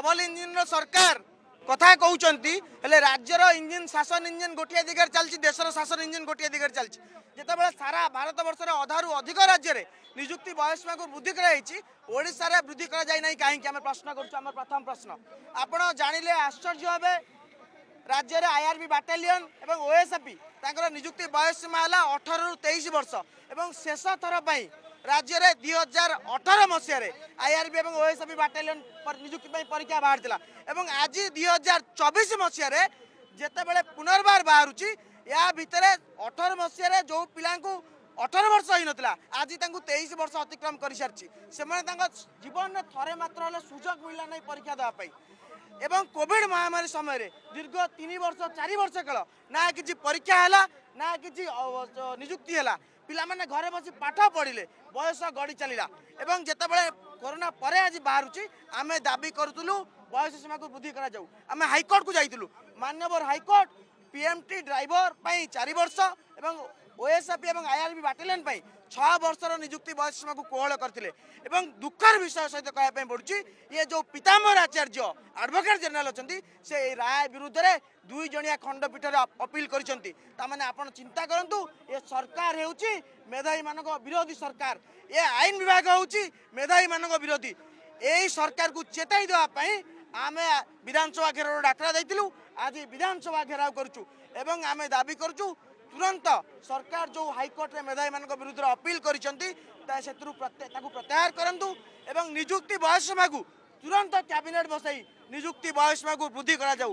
Double engine सरकार कथा कहते हेले राज्यर इंजिन शासन इंजिन गोटे दिगरे चलती देशर शासन इंजिन गोटे दिगरे चलती जितेबाला सारा भारत वर्ष अधारू अधिक राज्य में निजुक्ति बयसीमा को वृद्धि कराई वृद्धि करें कहीं आम प्रश्न कर प्रथम प्रश्न आपड़ जानिले आश्चर्य हे राज्य में आईआरबी बाटालियन और ओएसएपी निजुक्ति बयसीमा है 18 ରୁ 23 वर्ष और शेष थर पर राज्य में 2018 मसीह आईआरबी और ओएसएपी बाटालियन निजुक्ति परीक्षा बाहर आज 2024 मसीह जितेबाला पुनर्बार बाहर या भितर 18 मसीह जो पिला 18 वर्ष हो नाला आज 23 वर्ष अतिक्रम कर सारी से जीवन में थरे मात्र सुजोग मिलला नहीं परीक्षा देवाई एवं कोविड महामारी समय दीर्घ 3 वर्ष 4 वर्ष काल ना कि परीक्षा है ना कि निजुक्ति है पिला माने घरे बसी पाठ पढ़िले बयस गड़ी चलला एवं जितेबाला कोरोना पर आज बाहर आम दाबी करूँ बयस सीमा को वृद्धि करा आम हाइकोर्ट को जाइलु माननीय हाइकोर्ट पीएमटी ड्राइवर 4 वर्ष और ओएसएपी और आईआरबी बाटालियन 6 वर्षर निजुक्ति बयस सीमा को कोहल करते दुखर विषय सहित कहना पड़ुची ये जो पीताम्बर आचार्य एडवोकेट जनरल अच्छा से राय विरुद्ध में 2 जणिया खंडपीठ अपील करने आप चिंता करूँ ये सरकार होउची मेधावी मान विरोधी सरकार ये आईन विभाग होउची मेधावी मान विरोधी यही सरकार को चेताई देवाई आम विधानसभा घेराव डाकरा देलु आज विधानसभा घेराव करुचु एवं आम दाबी करुचु तुरंत सरकार जो हाइकोर्ट में मेधावी मान विरुद्ध अपील कर प्रत्याहार करंतु एवं निजुक्ति बयसीमा को तुरंत कैबिनेट बसाई निजुक्ति बयसीमा को वृद्धि करा जाऊ।